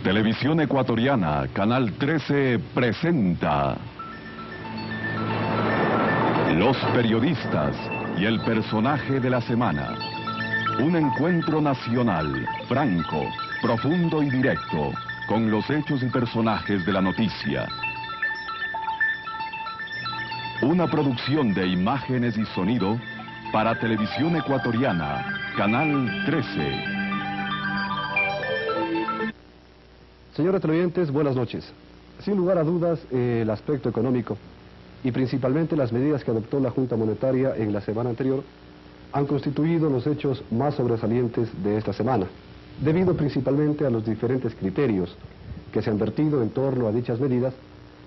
Televisión Ecuatoriana, Canal 13, presenta Los Periodistas y el Personaje de la Semana. Un encuentro nacional, franco, profundo y directo, con los hechos y personajes de la noticia. Una producción de imágenes y sonido para Televisión Ecuatoriana, Canal 13. Señores televidentes, buenas noches. Sin lugar a dudas, el aspecto económico y principalmente las medidas que adoptó la Junta Monetaria en la semana anterior han constituido los hechos más sobresalientes de esta semana, debido principalmente a los diferentes criterios que se han vertido en torno a dichas medidas,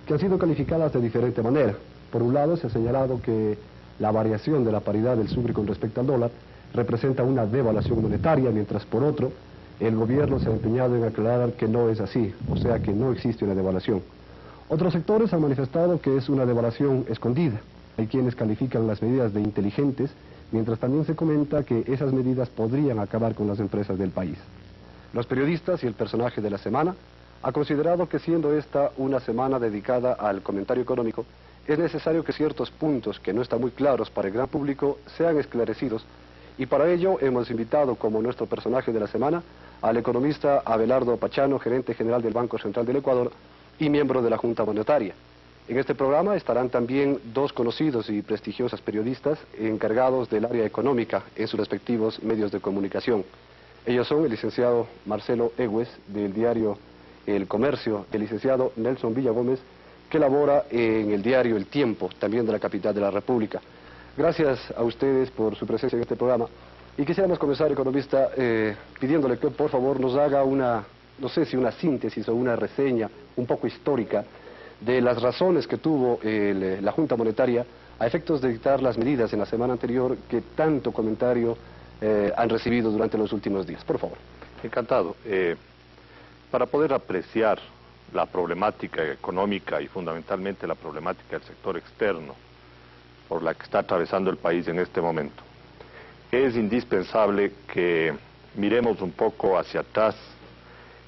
que han sido calificadas de diferente manera. Por un lado, se ha señalado que la variación de la paridad del sucre con respecto al dólar representa una devaluación monetaria, mientras por otro, el gobierno se ha empeñado en aclarar que no es así, o sea que no existe una devaluación. Otros sectores han manifestado que es una devaluación escondida. Hay quienes califican las medidas de inteligentes, mientras también se comenta que esas medidas podrían acabar con las empresas del país. Los periodistas y el personaje de la semana ha considerado que siendo esta una semana dedicada al comentario económico, es necesario que ciertos puntos que no están muy claros para el gran público sean esclarecidos, y para ello hemos invitado como nuestro personaje de la semana al economista Abelardo Pachano, gerente general del Banco Central del Ecuador y miembro de la Junta Monetaria. En este programa estarán también dos conocidos y prestigiosas periodistas encargados del área económica en sus respectivos medios de comunicación. Ellos son el licenciado Marcelo Egues, del diario El Comercio, el licenciado Nelson Villagómez, que labora en el diario El Tiempo, también de la capital de la República. Gracias a ustedes por su presencia en este programa. Y quisiéramos comenzar, economista, pidiéndole que por favor nos haga una, no sé si una síntesis o una reseña un poco histórica de las razones que tuvo la Junta Monetaria a efectos de dictar las medidas en la semana anterior que tanto comentario han recibido durante los últimos días. Por favor. Encantado. Para poder apreciar la problemática económica y fundamentalmente la problemática del sector externo por la que está atravesando el país en este momento, es indispensable que miremos un poco hacia atrás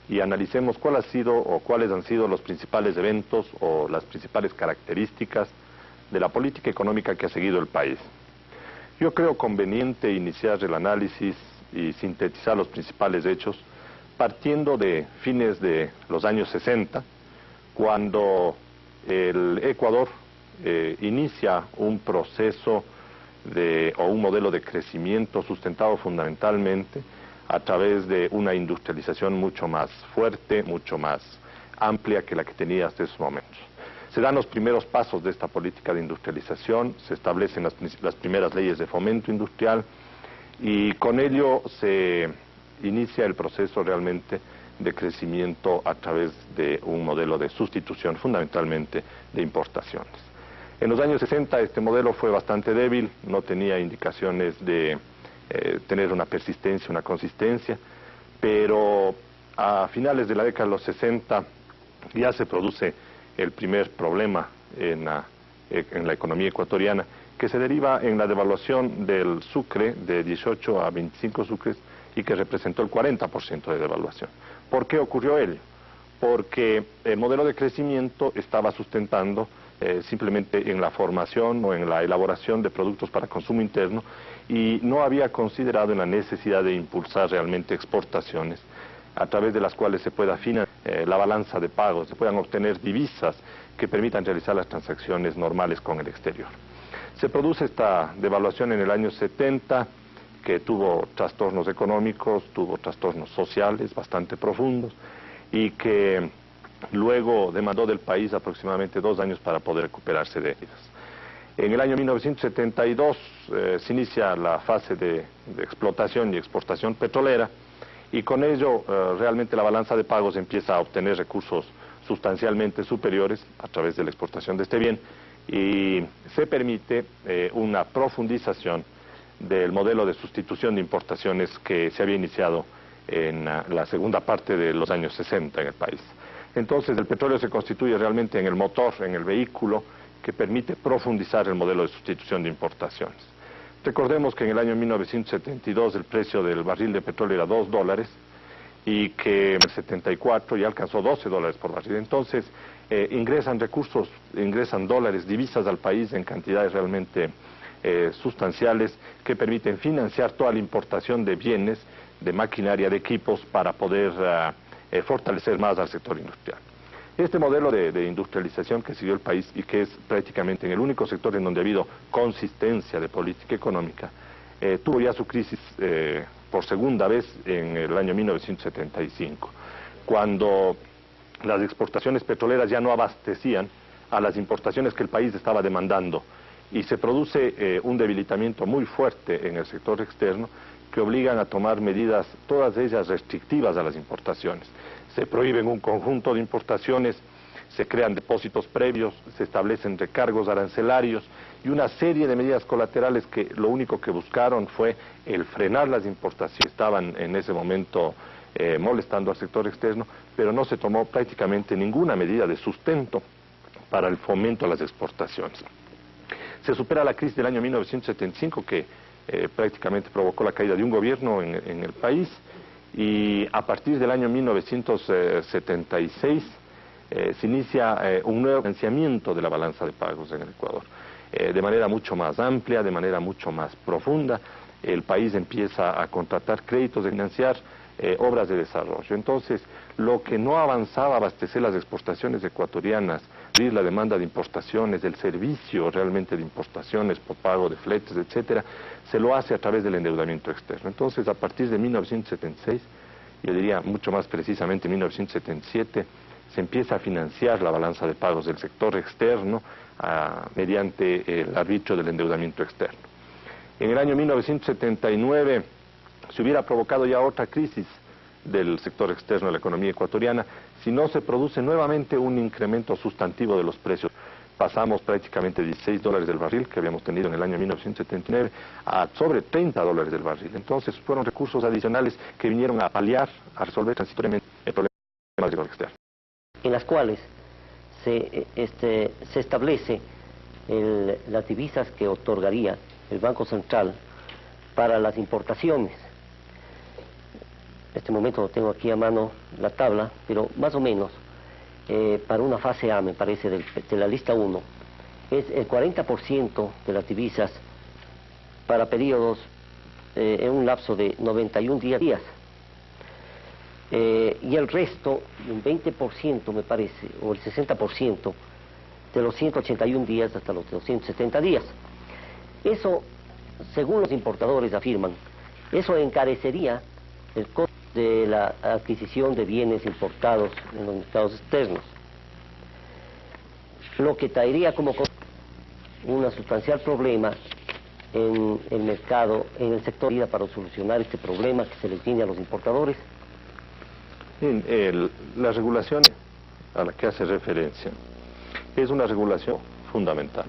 y analicemos cuál ha sido o cuáles han sido los principales eventos o las principales características de la política económica que ha seguido el país. Yo creo conveniente iniciar el análisis y sintetizar los principales hechos partiendo de fines de los años 60, cuando el Ecuador inicia un proceso o un modelo de crecimiento sustentado fundamentalmente a través de una industrialización mucho más fuerte, mucho más amplia que la que tenía hasta esos momentos. Se dan los primeros pasos de esta política de industrialización, se establecen las primeras leyes de fomento industrial y con ello se inicia el proceso realmente de crecimiento a través de un modelo de sustitución fundamentalmente de importaciones. En los años 60 este modelo fue bastante débil, no tenía indicaciones de tener una persistencia, una consistencia, pero a finales de la década de los 60 ya se produce el primer problema en la economía ecuatoriana, que se deriva en la devaluación del sucre de 18 a 25 sucres y que representó el 40% de devaluación. ¿Por qué ocurrió ello? Porque el modelo de crecimiento estaba sustentando simplemente en la formación o en la elaboración de productos para consumo interno y no había considerado en la necesidad de impulsar realmente exportaciones a través de las cuales se pueda afinar la balanza de pagos, se puedan obtener divisas que permitan realizar las transacciones normales con el exterior. Se produce esta devaluación en el año 70, que tuvo trastornos económicos, tuvo trastornos sociales bastante profundos y que luego demandó del país aproximadamente 2 años para poder recuperarse de ellas. En el año 1972 se inicia la fase de explotación y exportación petrolera y con ello realmente la balanza de pagos empieza a obtener recursos sustancialmente superiores a través de la exportación de este bien y se permite una profundización del modelo de sustitución de importaciones que se había iniciado en la segunda parte de los años 60 en el país. Entonces el petróleo se constituye realmente en el motor, en el vehículo que permite profundizar el modelo de sustitución de importaciones. Recordemos que en el año 1972 el precio del barril de petróleo era $2 y que en el 74 ya alcanzó $12 por barril. Entonces, ingresan recursos, ingresan dólares, divisas al país en cantidades realmente sustanciales que permiten financiar toda la importación de bienes, de maquinaria, de equipos para poder fortalecer más al sector industrial. Este modelo de industrialización que siguió el país y que es prácticamente en el único sector en donde ha habido consistencia de política económica, tuvo ya su crisis por segunda vez en el año 1975, cuando las exportaciones petroleras ya no abastecían a las importaciones que el país estaba demandando y se produce un debilitamiento muy fuerte en el sector externo que obligan a tomar medidas, todas ellas restrictivas a las importaciones. Se prohíben un conjunto de importaciones, se crean depósitos previos, se establecen recargos arancelarios y una serie de medidas colaterales que lo único que buscaron fue el frenar las importaciones que estaban en ese momento molestando al sector externo, pero no se tomó prácticamente ninguna medida de sustento para el fomento a las exportaciones. Se supera la crisis del año 1975 que prácticamente provocó la caída de un gobierno en el país, y a partir del año 1976 se inicia un nuevo financiamiento de la balanza de pagos en el Ecuador. De manera mucho más amplia, de manera mucho más profunda, el país empieza a contratar créditos de financiar obras de desarrollo. Entonces, lo que no avanzaba a abastecer las exportaciones ecuatorianas, abrir la demanda de importaciones, del servicio realmente de importaciones por pago de fletes, etcétera, se lo hace a través del endeudamiento externo. Entonces, a partir de 1976, yo diría mucho más precisamente 1977, se empieza a financiar la balanza de pagos del sector externo mediante el arbitrio del endeudamiento externo. En el año 1979 se hubiera provocado ya otra crisis del sector externo de la economía ecuatoriana si no se produce nuevamente un incremento sustantivo de los precios. Pasamos prácticamente $16 del barril que habíamos tenido en el año 1979 a sobre $30 del barril. Entonces fueron recursos adicionales que vinieron a paliar, a resolver transitoriamente el problema del sector externo. En las cuales se establece las divisas que otorgaría el Banco Central para las importaciones. En este momento tengo aquí a mano la tabla, pero más o menos para una fase A, me parece, de la lista 1, es el 40% de las divisas para periodos en un lapso de 91 días. Y el resto, un 20% me parece, o el 60% de los 181 días hasta los 270 días. Eso, según los importadores afirman, eso encarecería el costo de la adquisición de bienes importados en los mercados externos, lo que traería como un sustancial problema en el mercado, en el sector vida para solucionar este problema que se les viene a los importadores. Bien, la regulación a la que hace referencia es una regulación fundamental.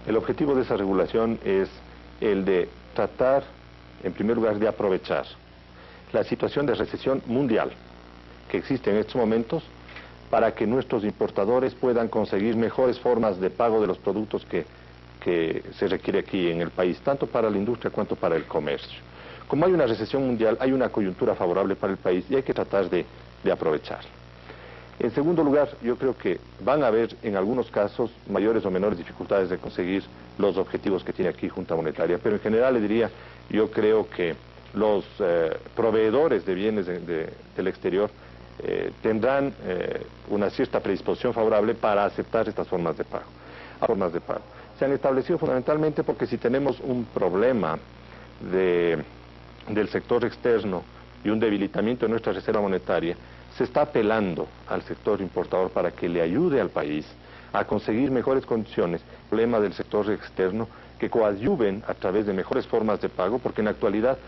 El objetivo de esa regulación es el de tratar, en primer lugar, de aprovechar la situación de recesión mundial que existe en estos momentos para que nuestros importadores puedan conseguir mejores formas de pago de los productos que se requiere aquí en el país, tanto para la industria cuanto para el comercio. Como hay una recesión mundial, hay una coyuntura favorable para el país y hay que tratar de aprovecharla. En segundo lugar, yo creo que van a haber en algunos casos mayores o menores dificultades de conseguir los objetivos que tiene aquí Junta Monetaria, pero en general le diría, yo creo que los proveedores de bienes del exterior tendrán una cierta predisposición favorable para aceptar estas formas de pago. Se han establecido fundamentalmente porque si tenemos un problema del sector externo y un debilitamiento de nuestra reserva monetaria, se está apelando al sector importador para que le ayude al país a conseguir mejores condiciones. El problema del sector externo que coadyuven a través de mejores formas de pago, porque en la actualidad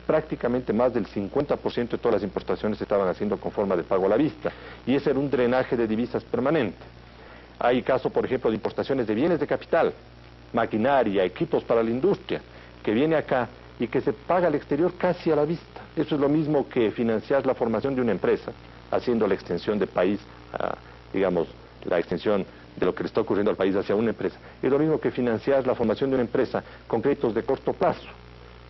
prácticamente más del 50% de todas las importaciones se estaban haciendo con forma de pago a la vista, y ese era un drenaje de divisas permanente. Hay casos, por ejemplo, de importaciones de bienes de capital, maquinaria, equipos para la industria, que viene acá y que se paga al exterior casi a la vista. Eso es lo mismo que financiar la formación de una empresa, haciendo la extensión de país, digamos, la extensión de lo que le está ocurriendo al país hacia una empresa. Es lo mismo que financiar la formación de una empresa con créditos de corto plazo.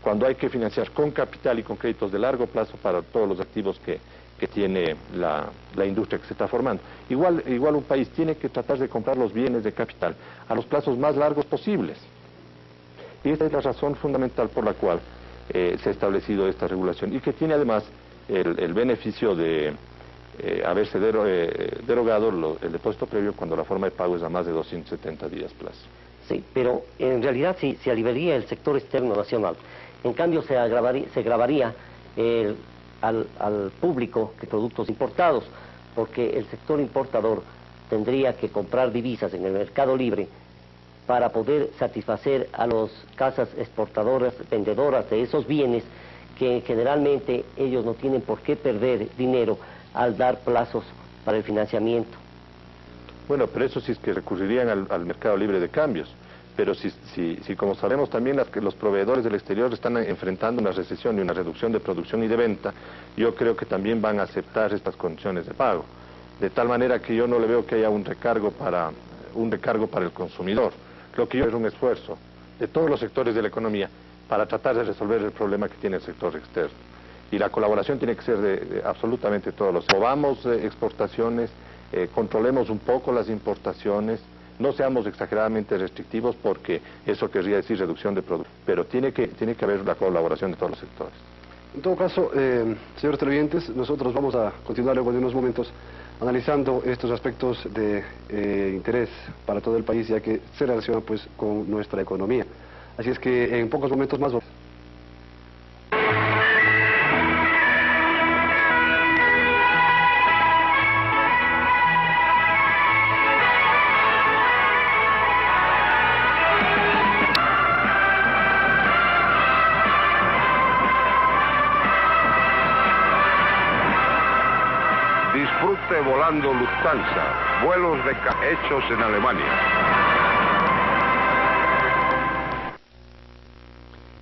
cuando hay que financiar con capital y con créditos de largo plazo para todos los activos que tiene la industria que se está formando. Igual un país tiene que tratar de comprar los bienes de capital a los plazos más largos posibles. Y esta es la razón fundamental por la cual se ha establecido esta regulación y que tiene además el beneficio de haberse derogado el depósito previo cuando la forma de pago es a más de 270 días plazo. Sí, pero en realidad sí, se aliviaría el sector externo nacional. En cambio se gravaría al público de productos importados, porque el sector importador tendría que comprar divisas en el mercado libre para poder satisfacer a las casas exportadoras, vendedoras de esos bienes, que generalmente ellos no tienen por qué perder dinero al dar plazos para el financiamiento. Bueno, pero eso sí es que recurrirían al mercado libre de cambios. Pero si como sabemos también los proveedores del exterior están enfrentando una recesión y una reducción de producción y de venta, yo creo que también van a aceptar estas condiciones de pago. De tal manera que yo no le veo que haya un recargo para el consumidor. Lo que yo es un esfuerzo de todos los sectores de la economía para tratar de resolver el problema que tiene el sector externo. Y la colaboración tiene que ser de absolutamente todos los. Movamos exportaciones, controlemos un poco las importaciones, no seamos exageradamente restrictivos porque eso querría decir reducción de productos, pero tiene que haber la colaboración de todos los sectores. En todo caso, señores televidentes, nosotros vamos a continuar luego de unos momentos analizando estos aspectos de interés para todo el país, ya que se relacionan pues con nuestra economía. Así es que en pocos momentos más. Disfrute volando Lufthansa, vuelos hechos en Alemania.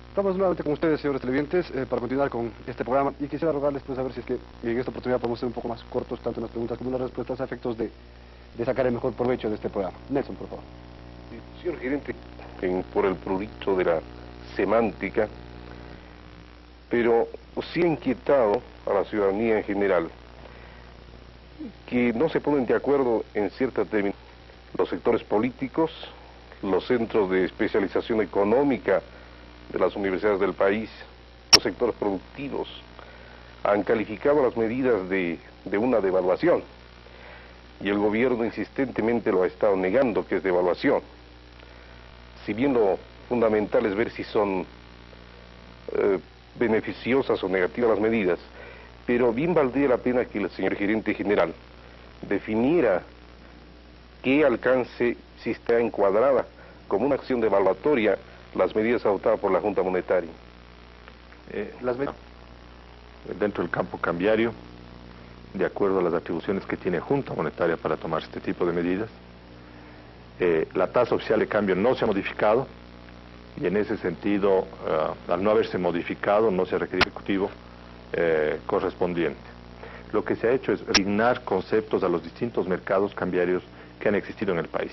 Estamos nuevamente con ustedes, señores televidentes, para continuar con este programa, y quisiera rogarles pues a ver si es que en esta oportunidad podemos ser un poco más cortos, tanto en las preguntas como en las respuestas, a efectos de sacar el mejor provecho de este programa. Nelson, por favor. Señor gerente, por el prurito de la semántica, pero sí ha inquietado a la ciudadanía en general que no se ponen de acuerdo en ciertos términos los sectores políticos, los centros de especialización económica de las universidades del país, los sectores productivos, han calificado las medidas de una devaluación, y el gobierno insistentemente lo ha estado negando que es devaluación. Si bien lo fundamental es ver si son beneficiosas o negativas las medidas, pero bien valdría la pena que el señor gerente general definiera qué alcance, si está encuadrada como una acción devaluatoria, las medidas adoptadas por la Junta Monetaria. Dentro del campo cambiario, de acuerdo a las atribuciones que tiene Junta Monetaria para tomar este tipo de medidas, la tasa oficial de cambio no se ha modificado, y en ese sentido, al no haberse modificado, no se ha requerido ejecutivo correspondiente. Lo que se ha hecho es asignar conceptos a los distintos mercados cambiarios que han existido en el país,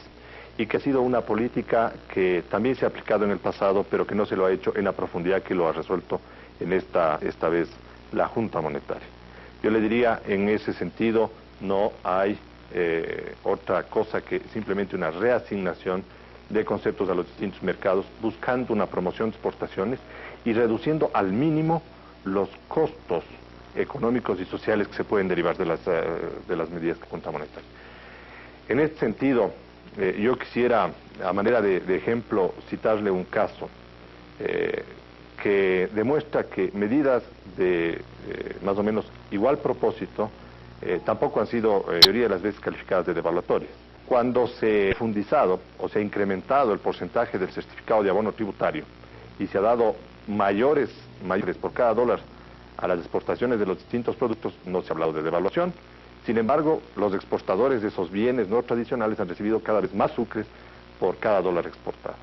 y que ha sido una política que también se ha aplicado en el pasado, pero que no se lo ha hecho en la profundidad que lo ha resuelto en esta vez la Junta Monetaria. Yo le diría, en ese sentido, no hay otra cosa que simplemente una reasignación de conceptos a los distintos mercados, buscando una promoción de exportaciones y reduciendo al mínimo los costos económicos y sociales que se pueden derivar de las medidas que Junta Monetaria. En este sentido, yo quisiera, a manera de ejemplo, citarle un caso que demuestra que medidas de más o menos igual propósito tampoco han sido, la mayoría de las veces, calificadas de devaluatorias. Cuando se ha fundizado o se ha incrementado el porcentaje del certificado de abono tributario y se ha dado mayores por cada dólar a las exportaciones de los distintos productos, no se ha hablado de devaluación. Sin embargo, los exportadores de esos bienes no tradicionales han recibido cada vez más sucres por cada dólar exportado.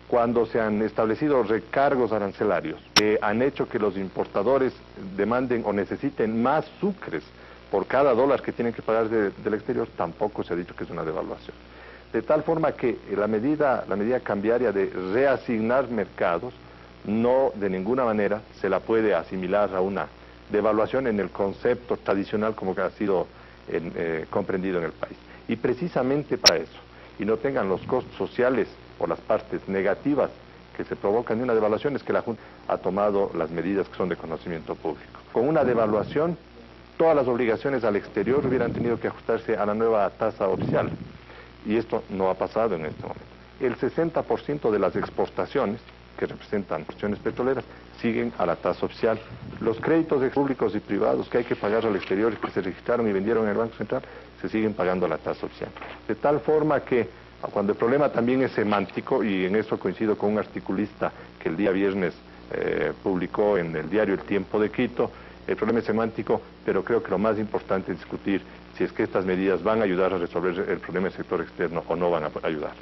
Cuando se han establecido recargos arancelarios que han hecho que los importadores demanden o necesiten más sucres por cada dólar que tienen que pagar del exterior, tampoco se ha dicho que es una devaluación. De tal forma que la medida cambiaria de reasignar mercados no de ninguna manera se la puede asimilar a una devaluación en el concepto tradicional como que ha sido comprendido en el país. Y precisamente para eso, y no tengan los costos sociales o las partes negativas que se provocan de una devaluación, es que la Junta ha tomado las medidas que son de conocimiento público. Con una devaluación, todas las obligaciones al exterior hubieran tenido que ajustarse a la nueva tasa oficial, y esto no ha pasado en este momento. El 60% de las exportaciones, que representan cuestiones petroleras, siguen a la tasa oficial. Los créditos públicos y privados que hay que pagar al exterior y que se registraron y vendieron en el Banco Central, se siguen pagando a la tasa oficial. De tal forma que, cuando el problema también es semántico, y en eso coincido con un articulista que el día viernes publicó en el diario El Tiempo de Quito, el problema es semántico, pero creo que lo más importante es discutir si es que estas medidas van a ayudar a resolver el problema del sector externo o no van a ayudar.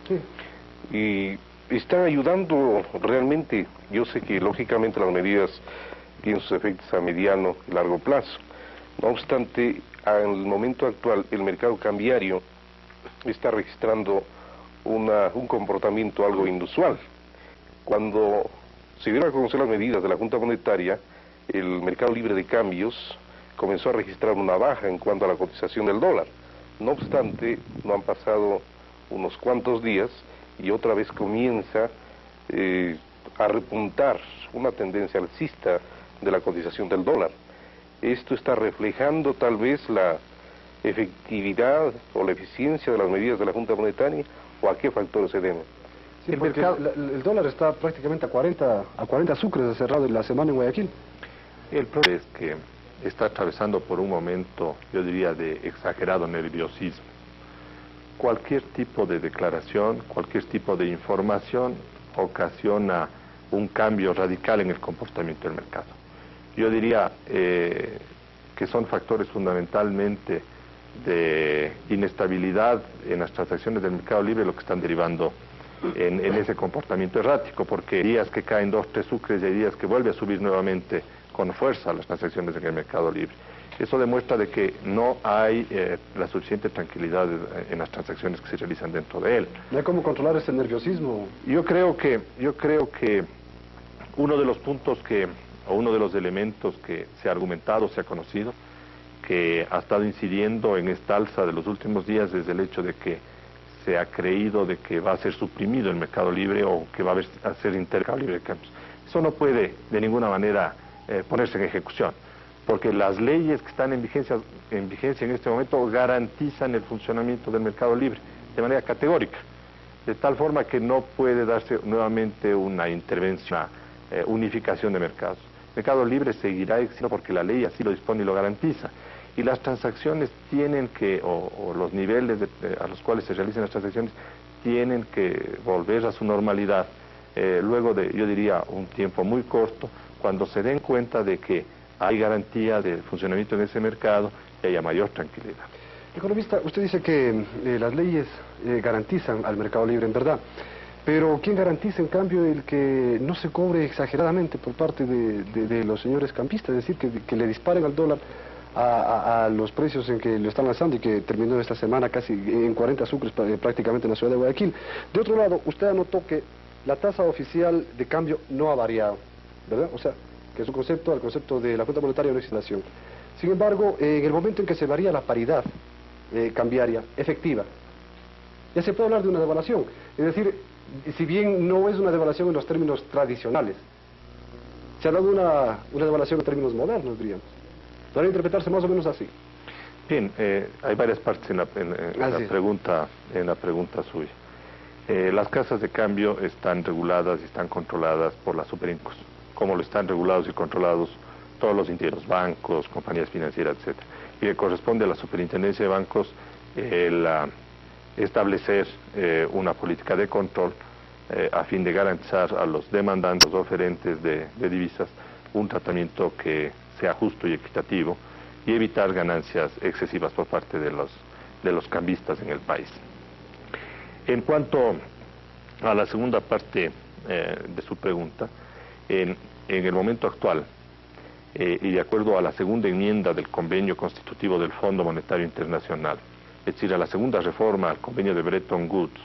Sí. Y están ayudando realmente. Yo sé que lógicamente las medidas tienen sus efectos a mediano y largo plazo. No obstante, en el momento actual el mercado cambiario está registrando un comportamiento algo inusual. Cuando se dieron a conocer las medidas de la Junta Monetaria, el mercado libre de cambios comenzó a registrar una baja en cuanto a la cotización del dólar. No obstante, no han pasado unos cuantos días y otra vez comienza a repuntar una tendencia alcista de la cotización del dólar. Esto está reflejando tal vez la efectividad o la eficiencia de las medidas de la Junta Monetaria, o a qué factores se deben. Sí, porque el dólar está prácticamente a 40 sucres de cerrado en la semana en Guayaquil. El problema es que está atravesando por un momento, yo diría, de exagerado nerviosismo. Cualquier tipo de declaración, cualquier tipo de información ocasiona un cambio radical en el comportamiento del mercado. Yo diría que son factores fundamentalmente de inestabilidad en las transacciones del mercado libre lo que están derivando en ese comportamiento errático, porque hay días que caen 2, 3 sucres y hay días que vuelve a subir nuevamente con fuerza las transacciones en el mercado libre. Eso demuestra de que no hay la suficiente tranquilidad en las transacciones que se realizan dentro de él. ¿No hay cómo controlar ese nerviosismo? Yo creo que uno de los puntos o uno de los elementos que se ha argumentado, se ha conocido, que ha estado incidiendo en esta alza de los últimos días es el hecho de que se ha creído de que va a ser suprimido el mercado libre o que va a ser intercambio libre de cambios. Eso no puede de ninguna manera ponerse en ejecución, porque las leyes que están en vigencia en este momento garantizan el funcionamiento del mercado libre de manera categórica, de tal forma que no puede darse nuevamente una intervención, una unificación de mercados. El mercado libre seguirá existiendo porque la ley así lo dispone y lo garantiza. Y las transacciones tienen que, o los niveles a los cuales se realizan las transacciones, tienen que volver a su normalidad luego de, yo diría, un tiempo muy corto, cuando se den cuenta de que hay garantía de funcionamiento en ese mercado y haya mayor tranquilidad. Economista, usted dice que las leyes garantizan al mercado libre, en verdad. Pero ¿quién garantiza, en cambio, el que no se cobre exageradamente por parte de los señores campistas? Es decir, que le disparen al dólar a los precios en que lo están lanzando y que terminó esta semana casi en 40 sucres prácticamente en la ciudad de Guayaquil. De otro lado, usted anotó que la tasa oficial de cambio no ha variado, ¿verdad? O sea, que su concepto, el concepto de la Junta Monetaria no es inflación. Sin embargo, en el momento en que se varía la paridad cambiaria efectiva, ya se puede hablar de una devaluación. Es decir, si bien no es una devaluación en los términos tradicionales, se habla de una devaluación en términos modernos, diríamos. Podría interpretarse más o menos así. Bien, hay varias partes en la pregunta suya. Las casas de cambio están reguladas y están controladas por la Superincos, como lo están regulados y controlados todos los interiores, bancos, compañías financieras, etc. Y le corresponde a la Superintendencia de Bancos establecer una política de control a fin de garantizar a los demandantes, los oferentes de divisas, un tratamiento que sea justo y equitativo y evitar ganancias excesivas por parte de los cambistas en el país. En cuanto a la segunda parte de su pregunta, en el momento actual, y de acuerdo a la segunda enmienda del convenio constitutivo del Fondo Monetario Internacional, es decir, a la segunda reforma al convenio de Bretton Woods,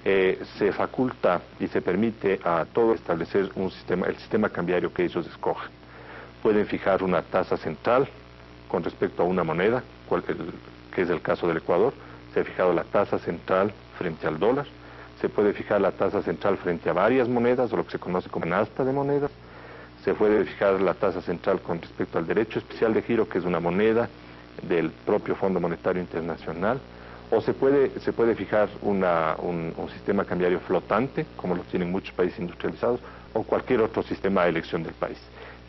se faculta y se permite a todos establecer el sistema cambiario que ellos escojan. Pueden fijar una tasa central con respecto a una moneda, que es el caso del Ecuador. Se ha fijado la tasa central frente al dólar. Se puede fijar la tasa central frente a varias monedas, o lo que se conoce como canasta de monedas. Se puede fijar la tasa central con respecto al derecho especial de giro, que es una moneda del propio Fondo Monetario Internacional. O se puede fijar un sistema cambiario flotante, como lo tienen muchos países industrializados, o cualquier otro sistema de elección del país.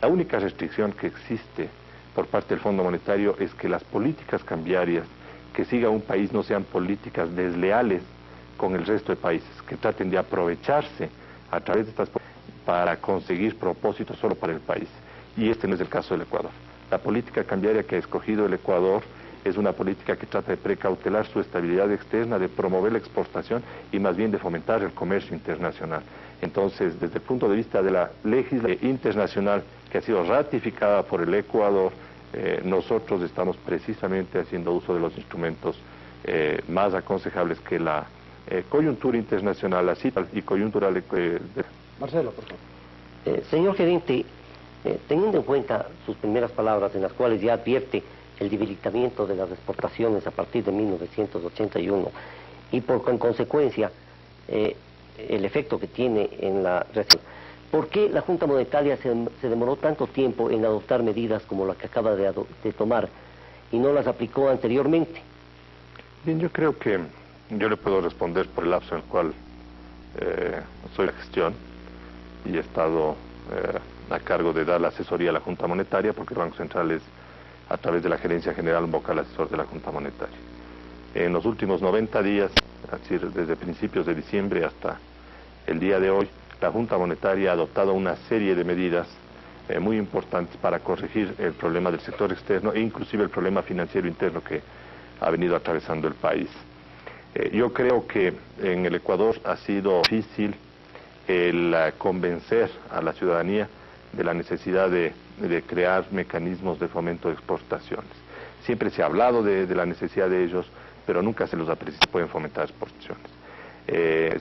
La única restricción que existe por parte del Fondo Monetario es que las políticas cambiarias que siga un país no sean políticas desleales con el resto de países, que traten de aprovecharse a través de estas para conseguir propósitos solo para el país. Y este no es el caso del Ecuador. La política cambiaria que ha escogido el Ecuador es una política que trata de precautelar su estabilidad externa, de promover la exportación y más bien de fomentar el comercio internacional. Entonces, desde el punto de vista de la legislación internacional que ha sido ratificada por el Ecuador, nosotros estamos precisamente haciendo uso de los instrumentos más aconsejables que la coyuntura internacional así y coyuntural Marcelo, por favor. Señor gerente, teniendo en cuenta sus primeras palabras en las cuales ya advierte el debilitamiento de las exportaciones a partir de 1981 y en consecuencia el efecto que tiene en la recesión, ¿por qué la Junta Monetaria se demoró tanto tiempo en adoptar medidas como la que acaba de tomar y no las aplicó anteriormente? Bien, yo creo que yo le puedo responder por el lapso en el cual soy la gestión y he estado a cargo de dar la asesoría a la Junta Monetaria, porque el Banco Central es, a través de la Gerencia General, un vocal asesor de la Junta Monetaria. En los últimos 90 días, es decir, desde principios de diciembre hasta el día de hoy, la Junta Monetaria ha adoptado una serie de medidas muy importantes para corregir el problema del sector externo e inclusive el problema financiero interno que ha venido atravesando el país. Yo creo que en el Ecuador ha sido difícil el convencer a la ciudadanía de la necesidad de crear mecanismos de fomento de exportaciones. Siempre se ha hablado de la necesidad de ellos, pero nunca se los ha precisado, pueden fomentar exportaciones.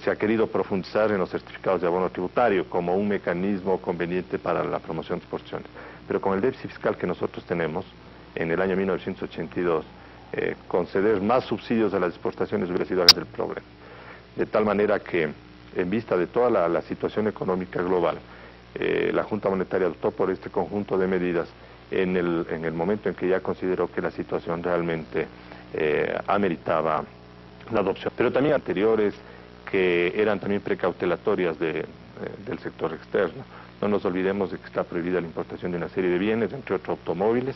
Se ha querido profundizar en los certificados de abono tributario como un mecanismo conveniente para la promoción de exportaciones. Pero con el déficit fiscal que nosotros tenemos en el año 1982, conceder más subsidios a las exportaciones hubiera sido el problema. De tal manera que, en vista de toda la situación económica global, la Junta Monetaria adoptó por este conjunto de medidas en el momento en que ya consideró que la situación realmente ameritaba la adopción. Pero también anteriores que eran también precautelatorias del sector externo. No nos olvidemos de que está prohibida la importación de una serie de bienes, entre otros automóviles.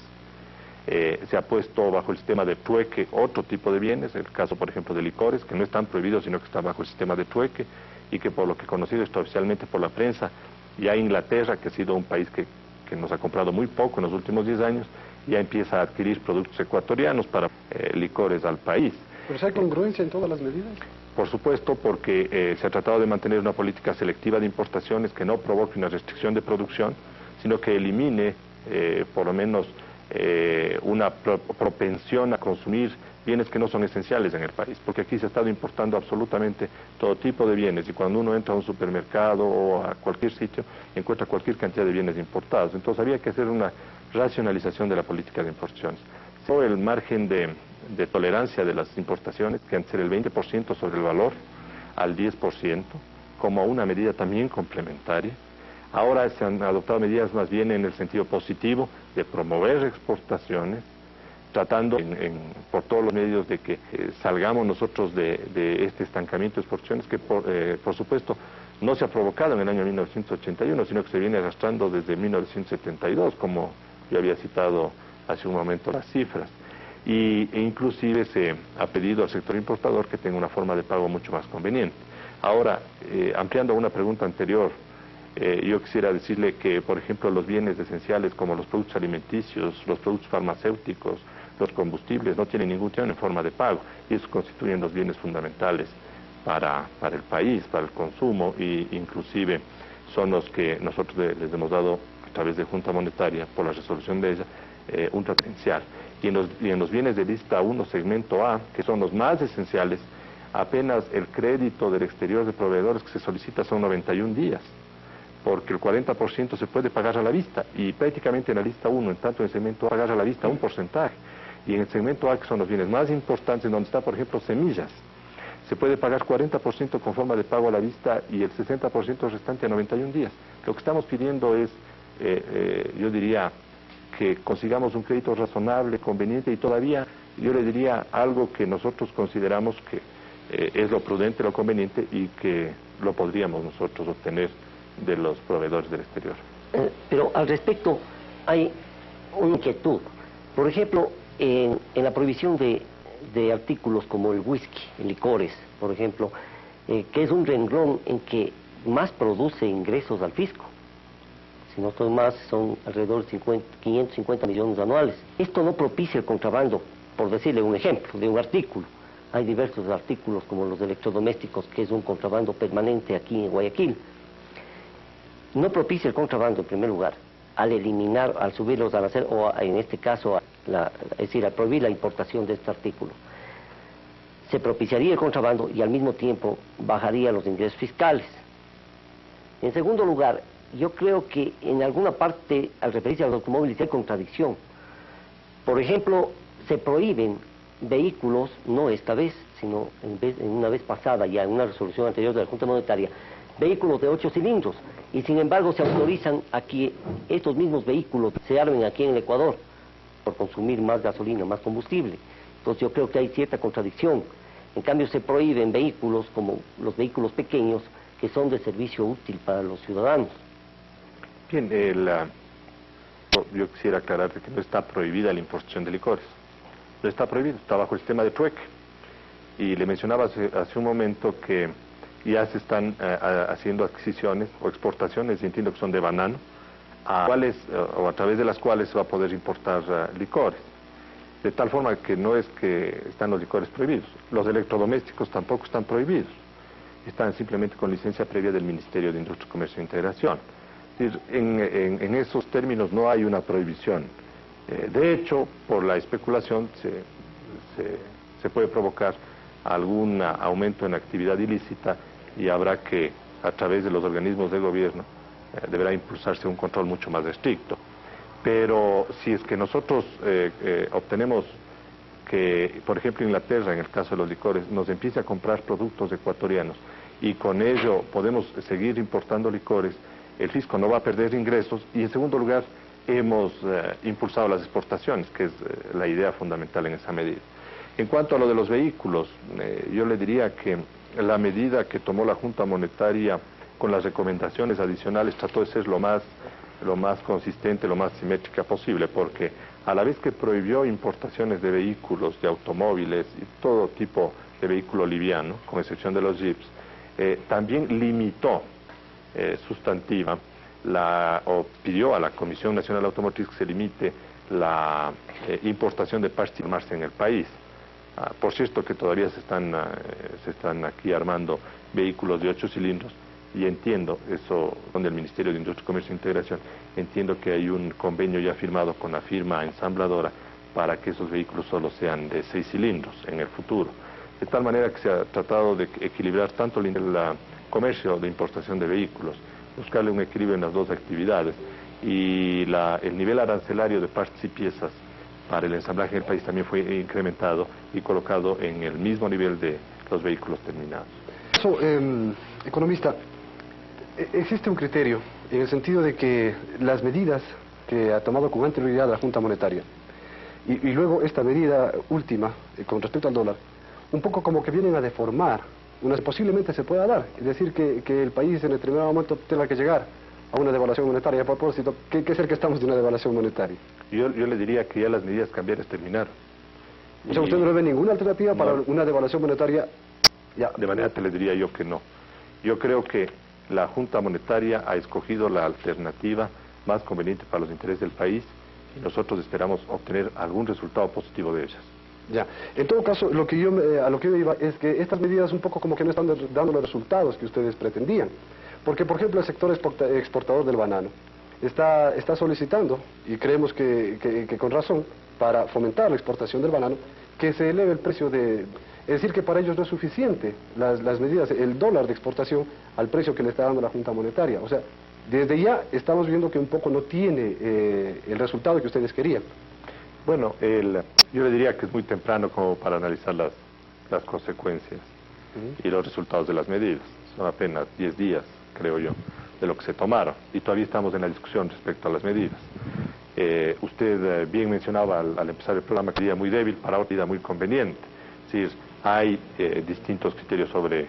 Se ha puesto bajo el sistema de trueque otro tipo de bienes, el caso por ejemplo de licores, que no están prohibidos sino que están bajo el sistema de trueque y que por lo que he conocido extraoficialmente por la prensa, ya Inglaterra, que ha sido un país que nos ha comprado muy poco en los últimos 10 años, ya empieza a adquirir productos ecuatorianos para licores al país. ¿Pero hay congruencia en todas las medidas? Por supuesto, porque se ha tratado de mantener una política selectiva de importaciones que no provoque una restricción de producción, sino que elimine por lo menos una propensión a consumir bienes que no son esenciales en el país, porque aquí se ha estado importando absolutamente todo tipo de bienes y cuando uno entra a un supermercado o a cualquier sitio encuentra cualquier cantidad de bienes importados. Entonces había que hacer una racionalización de la política de importaciones. El margen de tolerancia de las importaciones, que antes era el 20% sobre el valor, al 10%, como una medida también complementaria. Ahora se han adoptado medidas más bien en el sentido positivo de promover exportaciones, tratando por todos los medios de que salgamos nosotros de este estancamiento de exportaciones que por supuesto no se ha provocado en el año 1981, sino que se viene arrastrando desde 1972, como yo había citado hace un momento las cifras. E inclusive se ha pedido al sector importador que tenga una forma de pago mucho más conveniente. Ahora, ampliando una pregunta anterior, yo quisiera decirle que, por ejemplo, los bienes esenciales como los productos alimenticios, los productos farmacéuticos, los combustibles, no tienen ningún tipo de forma de pago, y esos constituyen los bienes fundamentales para el país, para el consumo, y inclusive son los que nosotros les hemos dado, a través de Junta Monetaria, por la resolución de ella, un tratamiento. Y en los bienes de lista 1, segmento A, que son los más esenciales, apenas el crédito del exterior de proveedores que se solicita son 91 días, porque el 40% se puede pagar a la vista, y prácticamente en la lista 1, en tanto en el segmento A, pagar a la vista un porcentaje, y en el segmento A, que son los bienes más importantes, donde está, por ejemplo, semillas, se puede pagar 40% con forma de pago a la vista y el 60% restante a 91 días. Lo que estamos pidiendo es, yo diría, que consigamos un crédito razonable, conveniente, y todavía yo le diría algo que nosotros consideramos que es lo prudente, lo conveniente, y que lo podríamos nosotros obtener de los proveedores del exterior. Pero al respecto hay una inquietud. Por ejemplo, en la prohibición de artículos como el whisky, licores, por ejemplo, que es un renglón en que más produce ingresos al fisco. Si no estoy más, son alrededor de 550 millones anuales. Esto no propicia el contrabando, por decirle un ejemplo, de un artículo. Hay diversos artículos como los electrodomésticos, que es un contrabando permanente aquí en Guayaquil. No propicia el contrabando, en primer lugar, al eliminar, al subir los aranceles, o en este caso, es decir, al prohibir la importación de este artículo. Se propiciaría el contrabando y al mismo tiempo bajaría los ingresos fiscales. En segundo lugar, yo creo que en alguna parte, al referirse a los automóviles, hay contradicción. Por ejemplo, se prohíben vehículos, no esta vez, sino en una vez pasada, ya en una resolución anterior de la Junta Monetaria, vehículos de 8 cilindros, y sin embargo se autorizan a que estos mismos vehículos se armen aquí en el Ecuador por consumir más gasolina, más combustible. Entonces yo creo que hay cierta contradicción. En cambio se prohíben vehículos como los vehículos pequeños, que son de servicio útil para los ciudadanos. Bien, yo quisiera aclararte que no está prohibida la importación de licores. No está prohibido, está bajo el sistema de trueque. Y le mencionaba hace un momento que ya se están haciendo adquisiciones o exportaciones, entiendo que son de banano, a través de las cuales se va a poder importar licores. De tal forma que no es que están los licores prohibidos. Los electrodomésticos tampoco están prohibidos. Están simplemente con licencia previa del Ministerio de Industria, Comercio e Integración. Es decir, en esos términos no hay una prohibición. De hecho, por la especulación se puede provocar algún aumento en actividad ilícita, y habrá que, a través de los organismos de gobierno, deberá impulsarse un control mucho más estricto. Pero si es que nosotros obtenemos que, por ejemplo, Inglaterra, en el caso de los licores, nos empiece a comprar productos ecuatorianos, y con ello podemos seguir importando licores, el fisco no va a perder ingresos, y en segundo lugar hemos impulsado las exportaciones, que es la idea fundamental en esa medida. En cuanto a lo de los vehículos, yo le diría que la medida que tomó la Junta Monetaria con las recomendaciones adicionales trató de ser lo más consistente, lo más simétrica posible, porque a la vez que prohibió importaciones de vehículos, de automóviles y todo tipo de vehículo liviano, con excepción de los jeeps, también limitó sustantiva o pidió a la Comisión Nacional Automotriz que se limite la importación de partes armarse en el país. Por cierto que todavía se están aquí armando vehículos de 8 cilindros, y entiendo, eso con el Ministerio de Industria, Comercio e Integración, entiendo que hay un convenio ya firmado con la firma ensambladora para que esos vehículos solo sean de 6 cilindros en el futuro. De tal manera que se ha tratado de equilibrar tanto el comercio de importación de vehículos, buscarle un equilibrio en las dos actividades, y el nivel arancelario de partes y piezas para el ensamblaje en el país también fue incrementado y colocado en el mismo nivel de los vehículos terminados. Economista, existe un criterio en el sentido de que las medidas que ha tomado con anterioridad la Junta Monetaria y luego esta medida última con respecto al dólar, un poco como que vienen a deformar, posiblemente se pueda dar, es decir, que el país en determinado momento tenga que llegar a una devaluación monetaria. A propósito, ¿qué es el que estamos de una devaluación monetaria? Yo le diría que ya las medidas cambiarias terminaron. O sea, ¿usted no ve ninguna alternativa para una devaluación monetaria? Ya. De manera que le diría yo que no. Yo creo que la Junta Monetaria ha escogido la alternativa más conveniente para los intereses del país, y nosotros esperamos obtener algún resultado positivo de ellas. Ya. En todo caso, a lo que yo iba es que estas medidas un poco como que no están dando los resultados que ustedes pretendían. Porque, por ejemplo, el sector exportador del banano está solicitando, y creemos que con razón, para fomentar la exportación del banano, que se eleve el precio Es decir, que para ellos no es suficiente las medidas, el dólar de exportación al precio que le está dando la Junta Monetaria. O sea, desde ya estamos viendo que un poco no tiene el resultado que ustedes querían. Bueno, yo le diría que es muy temprano como para analizar las consecuencias y los resultados de las medidas. Son apenas 10 días, creo yo, de lo que se tomaron. Y todavía estamos en la discusión respecto a las medidas. Usted bien mencionaba al empezar el programa que era muy débil, para otra muy conveniente. Es decir, hay distintos criterios sobre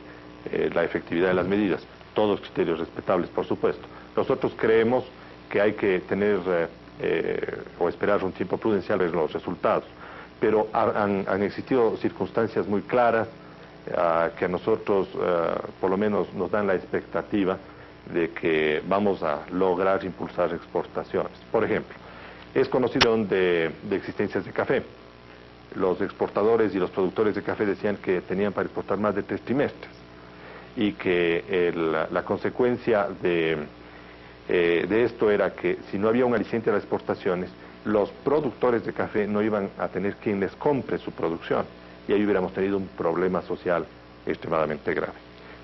la efectividad de las medidas, todos criterios respetables, por supuesto. Nosotros creemos que hay que tener o esperar un tiempo prudencial en los resultados, pero han existido circunstancias muy claras que a nosotros por lo menos nos dan la expectativa de que vamos a lograr impulsar exportaciones. Por ejemplo, es conocido de existencias de café. Los exportadores y los productores de café decían que tenían para exportar más de 3 trimestres y que la consecuencia de esto era que si no había un aliciente a las exportaciones, los productores de café no iban a tener quien les compre su producción y ahí hubiéramos tenido un problema social extremadamente grave.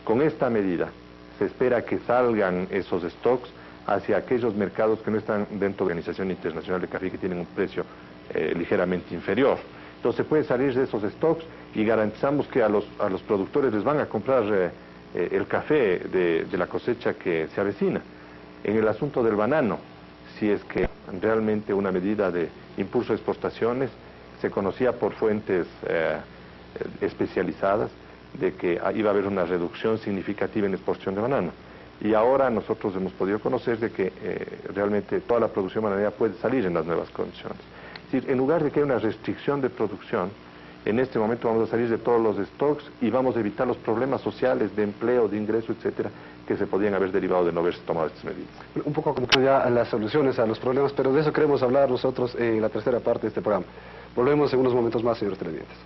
Con esta medida se espera que salgan esos stocks hacia aquellos mercados que no están dentro de la Organización Internacional de Café, que tienen un precio ligeramente inferior. Entonces se puede salir de esos stocks y garantizamos que a los productores les van a comprar el café de la cosecha que se avecina. En el asunto del banano, si es que realmente una medida de impulso de exportaciones se conocía por fuentes especializadas de que iba a haber una reducción significativa en la exportación de banano. Y ahora nosotros hemos podido conocer de que realmente toda la producción bananera puede salir en las nuevas condiciones. Es decir, en lugar de que haya una restricción de producción, en este momento vamos a salir de todos los stocks y vamos a evitar los problemas sociales de empleo, de ingreso, etcétera, que se podían haber derivado de no haberse tomado estas medidas. Un poco como que ya las soluciones a los problemas, pero de eso queremos hablar nosotros en la tercera parte de este programa. Volvemos en unos momentos más, señores televidentes.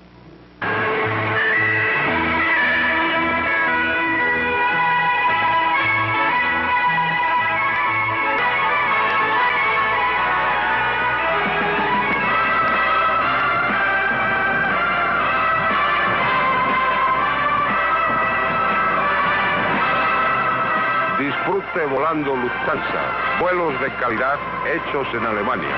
Disfrute volando Lufthansa, vuelos de calidad hechos en Alemania.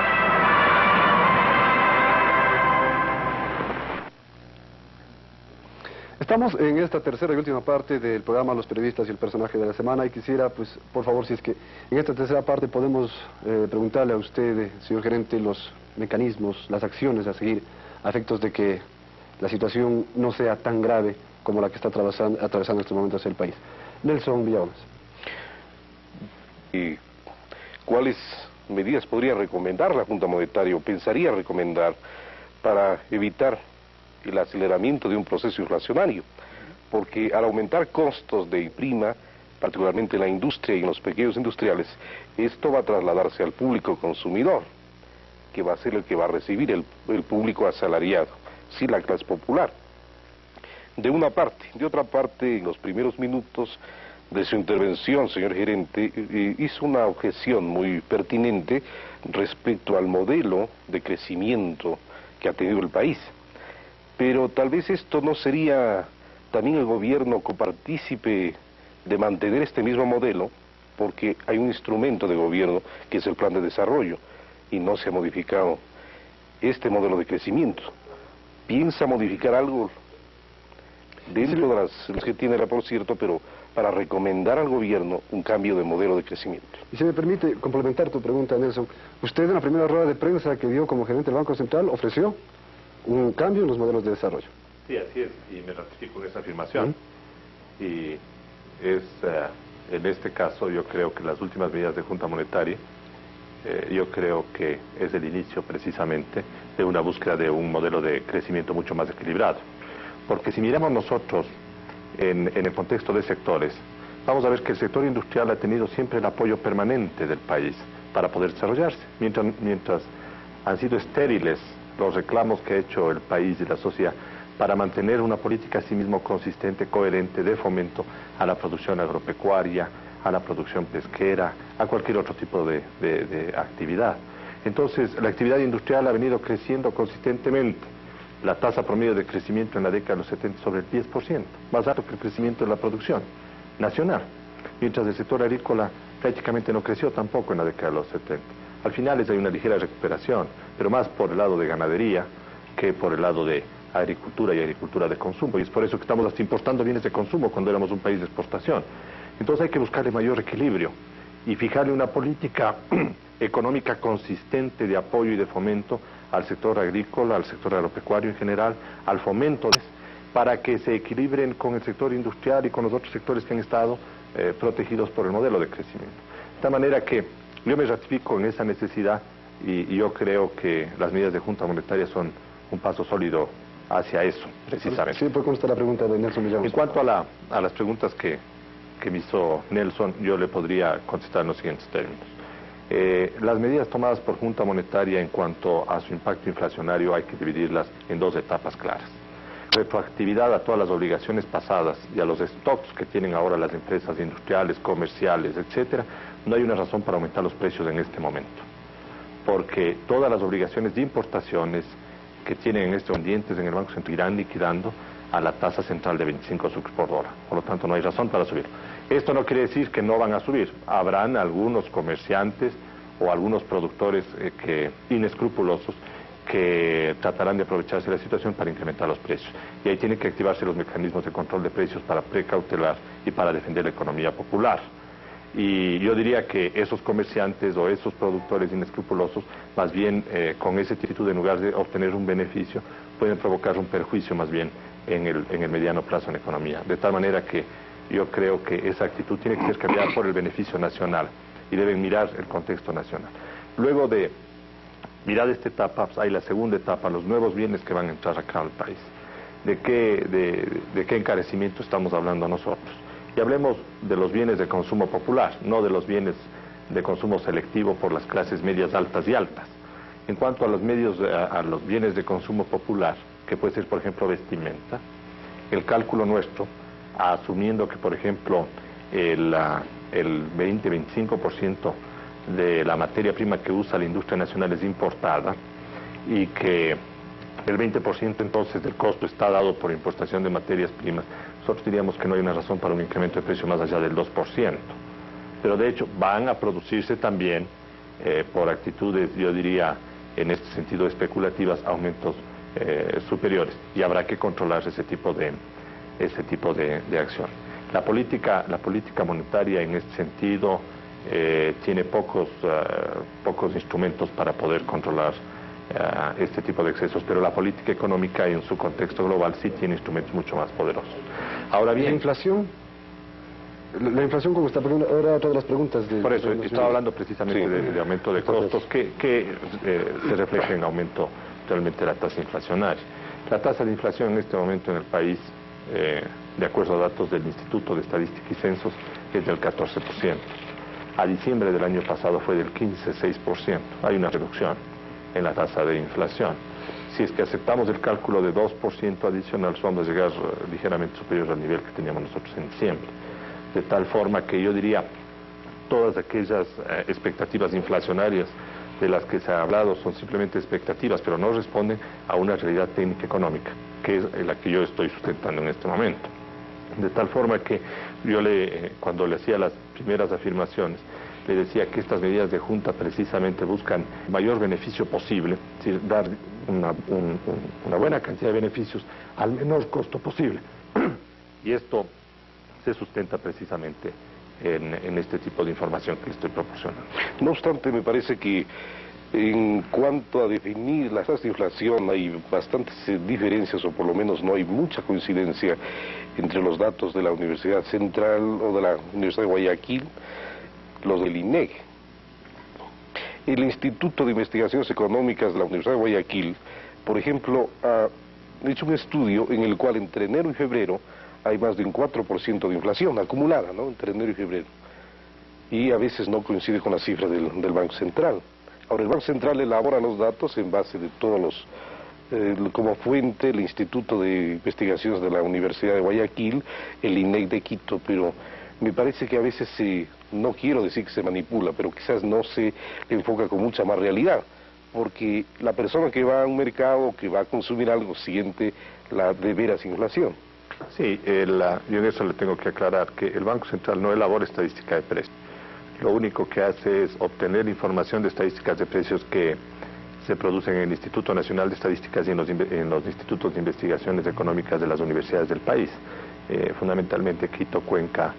Estamos en esta tercera y última parte del programa Los Periodistas y el Personaje de la Semana y quisiera, pues, por favor, si es que en esta tercera parte podemos preguntarle a usted, señor gerente, los mecanismos, las acciones a seguir a efectos de que la situación no sea tan grave como la que está atravesando en estos momentos el país. Nelson Villagómez. ¿Y cuáles medidas podría recomendar la Junta Monetaria o pensaría recomendar para evitar el aceleramiento de un proceso inflacionario? Porque al aumentar costos de prima, particularmente en la industria y en los pequeños industriales, esto va a trasladarse al público consumidor, que va a ser el que va a recibir el público asalariado, sí, la clase popular. De una parte. De otra parte, en los primeros minutos de su intervención, señor gerente, hizo una objeción muy pertinente respecto al modelo de crecimiento que ha tenido el país. Pero tal vez esto no sería también el gobierno copartícipe de mantener este mismo modelo, porque hay un instrumento de gobierno que es el plan de desarrollo y no se ha modificado este modelo de crecimiento. ¿Piensa modificar algo dentro de las que tiene, por cierto, pero para recomendar al gobierno un cambio de modelo de crecimiento? Y si me permite complementar tu pregunta, Nelson, usted en la primera rueda de prensa que dio como gerente del Banco Central ofreció un cambio en los modelos de desarrollo. Sí, así es, y me ratifico en esa afirmación. Y es, en este caso, yo creo que las últimas medidas de Junta Monetaria, yo creo que es el inicio precisamente de una búsqueda de un modelo de crecimiento mucho más equilibrado. Porque si miramos nosotros en el contexto de sectores, vamos a ver que el sector industrial ha tenido siempre el apoyo permanente del país para poder desarrollarse, mientras han sido estériles los reclamos que ha hecho el país y la sociedad para mantener una política asimismo consistente, coherente, de fomento a la producción agropecuaria, a la producción pesquera, a cualquier otro tipo de actividad. Entonces, la actividad industrial ha venido creciendo consistentemente, la tasa promedio de crecimiento en la década de los 70 sobre el 10%, más alto que el crecimiento de la producción nacional, mientras el sector agrícola prácticamente no creció tampoco en la década de los 70. Al final hay una ligera recuperación, pero más por el lado de ganadería que por el lado de agricultura y agricultura de consumo, y es por eso que estamos hasta importando bienes de consumo cuando éramos un país de exportación. Entonces hay que buscarle mayor equilibrio y fijarle una política económica consistente de apoyo y de fomento al sector agrícola, al sector agropecuario en general, al fomento para que se equilibren con el sector industrial y con los otros sectores que han estado protegidos por el modelo de crecimiento. De tal manera que yo me ratifico en esa necesidad y yo creo que las medidas de Junta Monetaria son un paso sólido hacia eso, precisamente. Sí, puede contestar la pregunta de Nelson Villagómez. En cuanto a las preguntas que me hizo Nelson, yo le podría contestar en los siguientes términos. Las medidas tomadas por Junta Monetaria en cuanto a su impacto inflacionario hay que dividirlas en dos etapas claras. Retroactividad a todas las obligaciones pasadas y a los stocks que tienen ahora las empresas industriales, comerciales, etcétera, no hay una razón para aumentar los precios en este momento, porque todas las obligaciones de importaciones que tienen en estos pendientes en el Banco Central irán liquidando a la tasa central de 25 sucres por dólar. Por lo tanto, no hay razón para subir. Esto no quiere decir que no van a subir. Habrán algunos comerciantes o algunos productores inescrupulosos que tratarán de aprovecharse de la situación para incrementar los precios. Y ahí tienen que activarse los mecanismos de control de precios para precautelar y para defender la economía popular. Y yo diría que esos comerciantes o esos productores inescrupulosos, más bien con esa actitud, en lugar de obtener un beneficio, pueden provocar un perjuicio más bien en el mediano plazo en la economía. De tal manera que yo creo que esa actitud tiene que ser cambiada por el beneficio nacional y deben mirar el contexto nacional. Luego de mirar esta etapa, hay la segunda etapa, los nuevos bienes que van a entrar acá al país. ¿De qué encarecimiento estamos hablando nosotros? Y hablemos de los bienes de consumo popular, no de los bienes de consumo selectivo por las clases medias, altas y altas. En cuanto a los bienes de consumo popular, que puede ser, por ejemplo, vestimenta, el cálculo nuestro, asumiendo que, por ejemplo, el 20-25% de la materia prima que usa la industria nacional es importada y que el 20% entonces del costo está dado por importación de materias primas, nosotros diríamos que no hay una razón para un incremento de precio más allá del 2%. Pero de hecho van a producirse también por actitudes, yo diría, en este sentido especulativas, aumentos superiores, y habrá que controlar ese tipo de acción. La política monetaria en este sentido tiene pocos instrumentos para poder controlar este tipo de excesos, pero la política económica en su contexto global sí tiene instrumentos mucho más poderosos. Ahora bien, ¿la inflación? La inflación, como está poniendo, era otra de las preguntas. Por eso, estaba hablando precisamente de aumento de costos que se refleja en aumento realmente de la tasa inflacionaria. La tasa de inflación en este momento en el país, de acuerdo a datos del Instituto de Estadística y Censos, es del 14%. A diciembre del año pasado fue del 15,6%. Hay una reducción en la tasa de inflación. Si es que aceptamos el cálculo de 2% adicional, vamos a llegar ligeramente superior al nivel que teníamos nosotros en diciembre. De tal forma que yo diría, todas aquellas expectativas inflacionarias de las que se ha hablado son simplemente expectativas, pero no responden a una realidad técnica económica, que es la que yo estoy sustentando en este momento. De tal forma que yo cuando le hacía las primeras afirmaciones, le decía que estas medidas de Junta precisamente buscan mayor beneficio posible, es decir, dar una buena cantidad de beneficios al menor costo posible. Y esto se sustenta precisamente en este tipo de información que le estoy proporcionando. No obstante, me parece que en cuanto a definir las tasas de inflación hay bastantes diferencias, o por lo menos no hay mucha coincidencia entre los datos de la Universidad Central o de la Universidad de Guayaquil, los del INEG. El Instituto de Investigaciones Económicas de la Universidad de Guayaquil, por ejemplo, ha hecho un estudio en el cual entre enero y febrero hay más de un 4% de inflación acumulada, ¿no?, entre enero y febrero. Y a veces no coincide con las cifras del Banco Central. Ahora, el Banco Central elabora los datos en base de todos los, como fuente, el Instituto de Investigaciones de la Universidad de Guayaquil, el INEG de Quito, pero me parece que a veces no quiero decir que se manipula, pero quizás no se enfoca con mucha más realidad. porque la persona que va a un mercado, que va a consumir algo, siente la de veras inflación. Sí, yo en eso le tengo que aclarar que el Banco Central no elabora estadística de precios. Lo único que hace es obtener información de estadísticas de precios que se producen en el Instituto Nacional de Estadísticas y en los institutos de investigaciones económicas de las universidades del país, fundamentalmente Quito, Cuenca,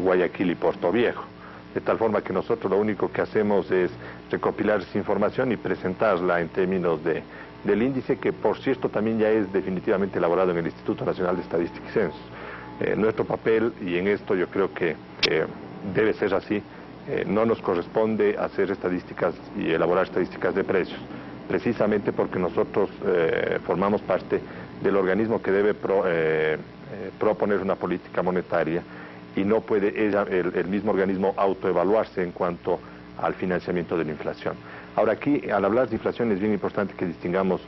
Guayaquil y Puerto Viejo. De tal forma que nosotros lo único que hacemos es recopilar esa información y presentarla en términos del índice, que por cierto también ya es definitivamente elaborado en el Instituto Nacional de Estadística y Censos. Nuestro papel, y en esto yo creo que debe ser así, no nos corresponde hacer estadísticas y elaborar estadísticas de precios, precisamente porque nosotros formamos parte del organismo que debe proponer una política monetaria, y no puede el mismo organismo autoevaluarse en cuanto al financiamiento de la inflación. Ahora aquí, al hablar de inflación, es bien importante que distingamos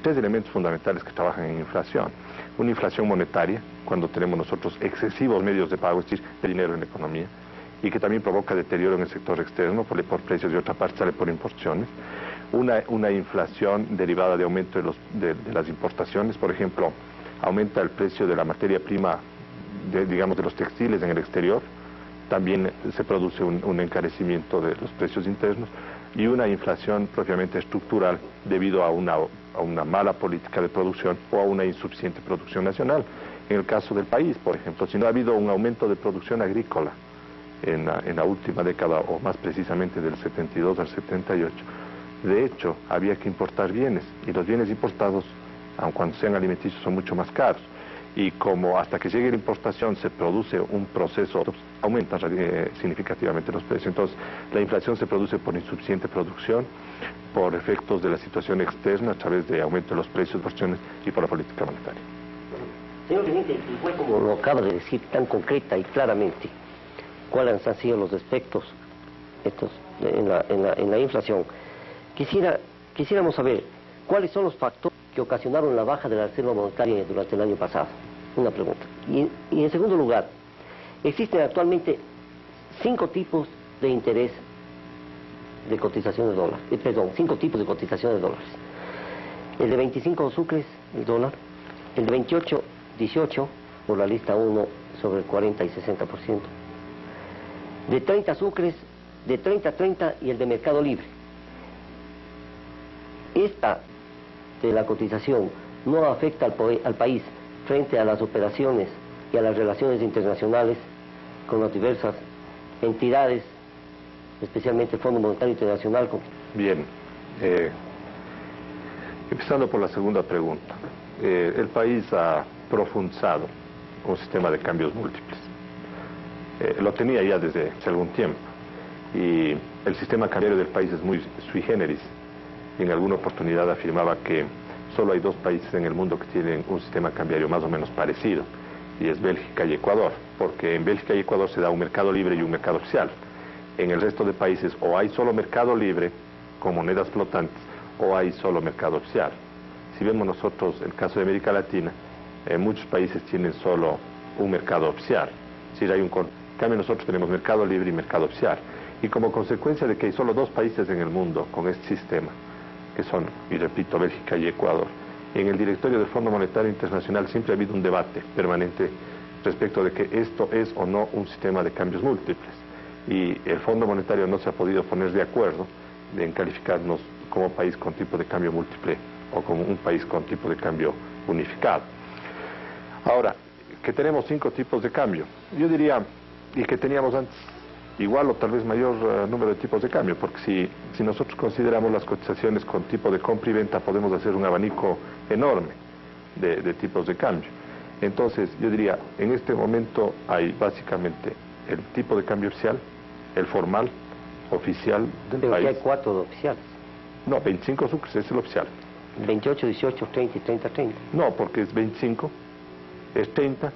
tres elementos fundamentales que trabajan en inflación. Una inflación monetaria, cuando tenemos nosotros excesivos medios de pago, es decir, de dinero en la economía, y que también provoca deterioro en el sector externo por precios, y otra parte sale por importaciones. Una inflación derivada de aumento de las importaciones, por ejemplo, aumenta el precio de la materia prima, digamos, de los textiles en el exterior, también se produce un encarecimiento de los precios internos, y una inflación propiamente estructural debido a una mala política de producción o a una insuficiente producción nacional. En el caso del país, por ejemplo, si no ha habido un aumento de producción agrícola en la última década, o más precisamente del 72 al 78, de hecho había que importar bienes, y los bienes importados, aun cuando sean alimenticios, son mucho más caros. Y como hasta que llegue la importación se produce un proceso, aumentan significativamente los precios. Entonces, la inflación se produce por insuficiente producción, por efectos de la situación externa a través de aumento de los precios, y por la política monetaria. Señor Teniente, igual como lo acaba de decir tan concreta y claramente, cuáles han sido los aspectos en la inflación, quisiéramos saber cuáles son los factores que ocasionaron la baja de la reserva monetaria durante el año pasado. Una pregunta. Y en segundo lugar, existen actualmente 5 tipos de interés de cotización de dólar, 5 tipos de cotización de dólares. El de 25 sucres, el dólar, el de 28, 18, por la lista 1, sobre el 40 y 60%, de 30 sucres, de 30 a 30 y el de mercado libre. Esta de la cotización no afecta al país frente a las operaciones y a las relaciones internacionales con las diversas entidades, especialmente el Fondo Monetario Internacional. Bien, empezando por la segunda pregunta, el país ha profundizado un sistema de cambios múltiples. Lo tenía ya desde hace algún tiempo, y el sistema cambiario del país es muy sui generis. En alguna oportunidad afirmaba que solo hay 2 países en el mundo que tienen un sistema cambiario más o menos parecido, y es Bélgica y Ecuador, porque en Bélgica y Ecuador se da un mercado libre y un mercado oficial. En el resto de países o hay solo mercado libre con monedas flotantes, o hay solo mercado oficial. Si vemos nosotros el caso de América Latina, muchos países tienen solo un mercado oficial. Es decir, en cambio nosotros tenemos mercado libre y mercado oficial. Y como consecuencia de que hay solo 2 países en el mundo con este sistema, que son, y repito, Bélgica y Ecuador, en el directorio del Fondo Monetario Internacional siempre ha habido un debate permanente respecto de que esto es o no un sistema de cambios múltiples. Y el Fondo Monetario no se ha podido poner de acuerdo en calificarnos como país con tipo de cambio múltiple o como un país con tipo de cambio unificado. Ahora, que tenemos 5 tipos de cambio, yo diría, y que teníamos antes igual o tal vez mayor número de tipos de cambio, porque si nosotros consideramos las cotizaciones con tipo de compra y venta, podemos hacer un abanico enorme de tipos de cambio. Entonces, yo diría, en este momento hay básicamente el tipo de cambio oficial, el formal, oficial del Pero país. aquí hay 4 oficiales. No, 25 sucres es el oficial. 28, 18, 30 y 30, 30. No, porque es 25, es 30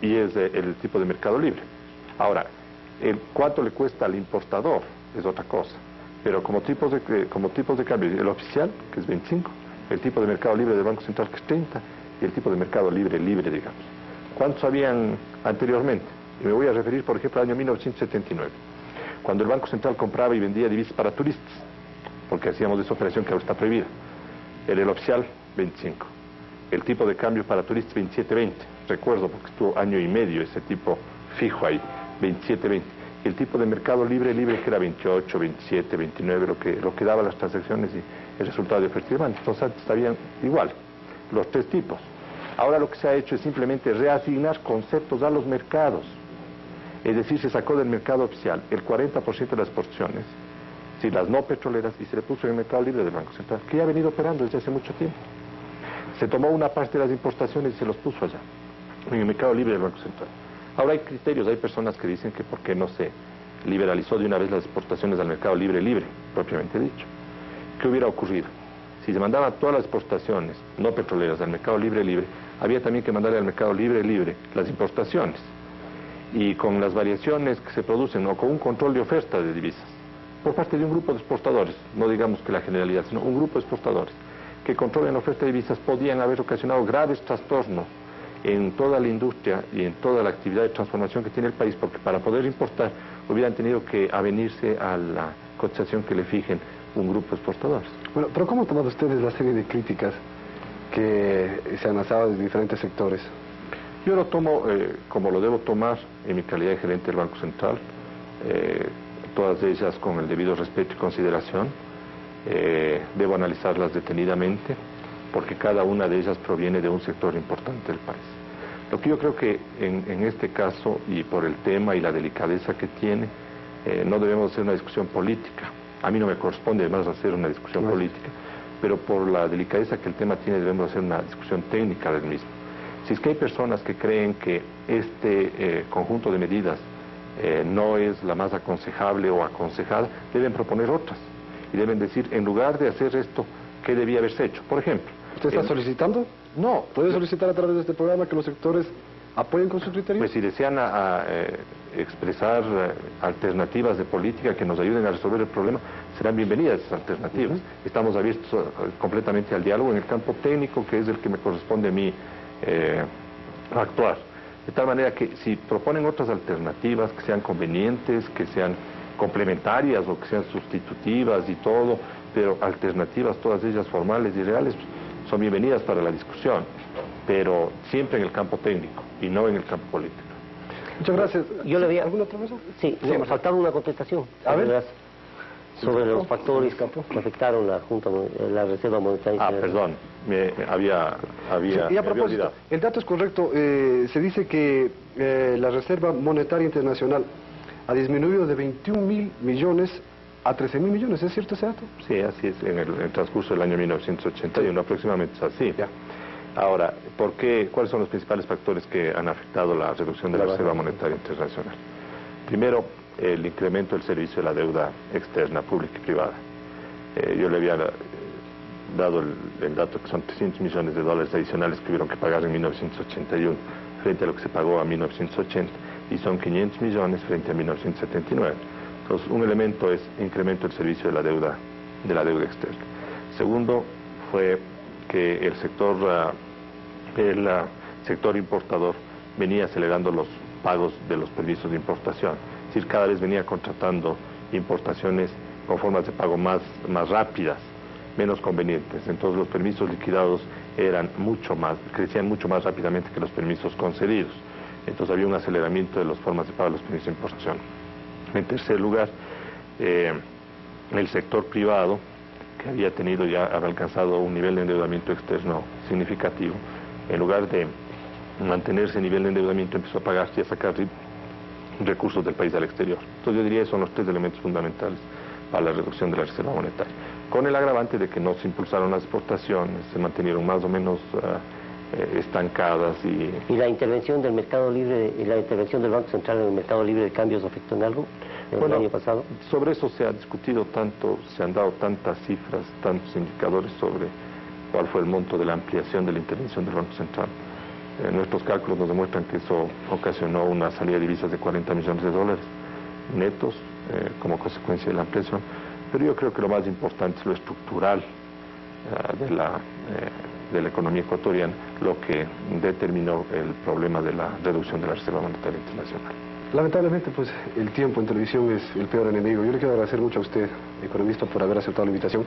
y es el tipo de mercado libre. Ahora, cuánto le cuesta al importador es otra cosa, pero como tipos de cambio, el oficial, que es 25, el tipo de mercado libre del Banco Central, que es 30, y el tipo de mercado libre, digamos. ¿Cuántos habían anteriormente? Y me voy a referir, por ejemplo, al año 1979, cuando el Banco Central compraba y vendía divisas para turistas. porque hacíamos esa operación que ahora está prohibida. El oficial, 25. El tipo de cambio para turistas, 27.20. Recuerdo, porque estuvo año y medio ese tipo fijo ahí, 27.20. El tipo de mercado libre, que era 28, 27, 29, lo que daba las transacciones y el resultado de oferta y demanda. Entonces antes estaban igual, los tres tipos. Ahora lo que se ha hecho es simplemente reasignar conceptos a los mercados. Es decir, se sacó del mercado oficial el 40% de las exportaciones, si las no petroleras, y se le puso en el mercado libre del Banco Central, que ya ha venido operando desde hace mucho tiempo. Se tomó una parte de las importaciones y se los puso allá, en el mercado libre del Banco Central. Ahora hay criterios, hay personas que dicen que por qué no se liberalizó de una vez las exportaciones al mercado libre, propiamente dicho. ¿Qué hubiera ocurrido? Si se mandaban todas las exportaciones no petroleras al mercado libre, había también que mandarle al mercado libre las importaciones. Y con las variaciones que se producen, o con un control de oferta de divisas, por parte de un grupo de exportadores, no digamos que la generalidad, sino un grupo de exportadores, que controlan la oferta de divisas, podían haber ocasionado graves trastornos en toda la industria y en toda la actividad de transformación que tiene el país, porque para poder importar hubieran tenido que avenirse a la cotización que le fijen un grupo de exportadores. Bueno, pero ¿cómo han tomado ustedes la serie de críticas que se han lanzado de diferentes sectores? Yo lo tomo como lo debo tomar en mi calidad de gerente del Banco Central, todas ellas con el debido respeto y consideración. Debo analizarlas detenidamente, porque cada una de ellas proviene de un sector importante del país. Lo que yo creo que en este caso, y por el tema y la delicadeza que tiene, no debemos hacer una discusión política. A mí no me corresponde además hacer una discusión política, pero por la delicadeza que el tema tiene debemos hacer una discusión técnica del mismo. Si es que hay personas que creen que este conjunto de medidas no es la más aconsejable o aconsejada, deben proponer otras. Y deben decir, en lugar de hacer esto, ¿qué debía haberse hecho? Por ejemplo... ¿Usted está solicitando? No. ¿Puede solicitar a través de este programa que los sectores apoyen con su criterio? Pues si desean expresar alternativas de política que nos ayuden a resolver el problema, serán bienvenidas esas alternativas. Estamos abiertos completamente al diálogo en el campo técnico, que es el que me corresponde a mí actuar. De tal manera que si proponen otras alternativas que sean convenientes, que sean complementarias o que sean sustitutivas y todo, pero alternativas todas ellas formales y reales, son bienvenidas para la discusión, pero siempre en el campo técnico y no en el campo político. Muchas gracias. Yo le había... ¿Alguna otra cosa? Sí, me faltaba una contestación. A ver. Sobre los factores que afectaron la Reserva Monetaria. Perdón, había y a propósito, el dato es correcto. Se dice que la Reserva Monetaria Internacional ha disminuido de 21.000 millones a 13.000 millones. ¿Es cierto ese dato? Sí, así es, en el transcurso del año 1981, aproximadamente es así. Ya. Ahora, ¿cuáles son los principales factores que han afectado la reducción de la Reserva Monetaria Internacional? Primero, el incremento del servicio de la deuda externa, pública y privada. Yo le había dado el dato que son 300 millones de dólares adicionales que hubieron que pagar en 1981 frente a lo que se pagó a 1980, y son 500 millones frente a 1979. Entonces, un elemento es incremento del servicio de la deuda externa. Segundo, fue que el sector importador venía acelerando los pagos de los permisos de importación. Es decir, cada vez venía contratando importaciones con formas de pago más rápidas, menos convenientes. Entonces los permisos liquidados crecían mucho más rápidamente que los permisos concedidos. Entonces había un aceleramiento de las formas de pago de los permisos de importación. En tercer lugar, el sector privado, que había alcanzado un nivel de endeudamiento externo significativo, en lugar de mantenerse a nivel de endeudamiento, empezó a pagarse y a sacar recursos del país al exterior. Entonces yo diría que son los tres elementos fundamentales para la reducción de la reserva monetaria, con el agravante de que no se impulsaron las exportaciones, se mantenieron más o menos estancadas. ¿Y la intervención del mercado libre y la intervención del Banco Central en el mercado libre de cambios afectó en algo el año pasado? Sobre eso se ha discutido tanto, se han dado tantas cifras, tantos indicadores sobre cuál fue el monto de la ampliación de la intervención del Banco Central. Nuestros cálculos nos demuestran que eso ocasionó una salida de divisas de 40 millones de dólares netos como consecuencia de la ampliación, pero yo creo que lo más importante es lo estructural de la economía ecuatoriana, lo que determinó el problema de la reducción de la Reserva Monetaria Internacional. Lamentablemente, pues, el tiempo en televisión es el peor enemigo. Yo le quiero agradecer mucho a usted, economista, por haber aceptado la invitación.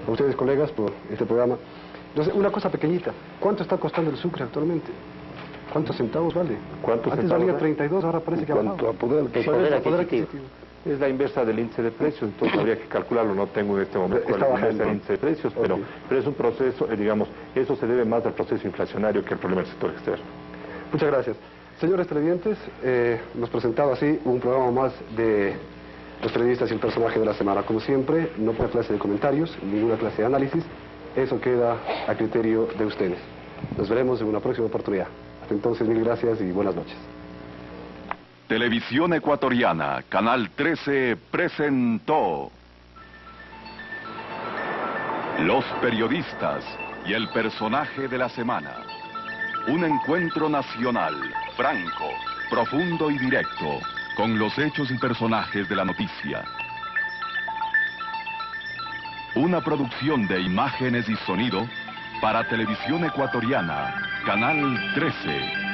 A ustedes, colegas, por este programa. Entonces, una cosa pequeñita. ¿Cuánto está costando el sucre actualmente? ¿Cuántos centavos vale? ¿Cuántos Antes centavos valía vale? 32, ahora parece que ha ¿Cuánto bajado. a poder El poder adquisitivo. Es la inversa del índice de precios, entonces habría que calcularlo, no tengo en este momento Está la inversa bajando. del índice de precios, pero, Ok. pero es un proceso, digamos, eso se debe más al proceso inflacionario que al problema del sector externo. Muchas gracias. Señores televidentes, nos presentaba así un programa más de los periodistas y el personaje de la semana. Como siempre, no por clase de comentarios, ninguna clase de análisis, eso queda a criterio de ustedes. Nos veremos en una próxima oportunidad. Hasta entonces, mil gracias y buenas noches. Televisión Ecuatoriana, Canal 13, presentó Los periodistas y el personaje de la semana. Un encuentro nacional, franco, profundo y directo, con los hechos y personajes de la noticia. Una producción de imágenes y sonido para Televisión Ecuatoriana, Canal 13.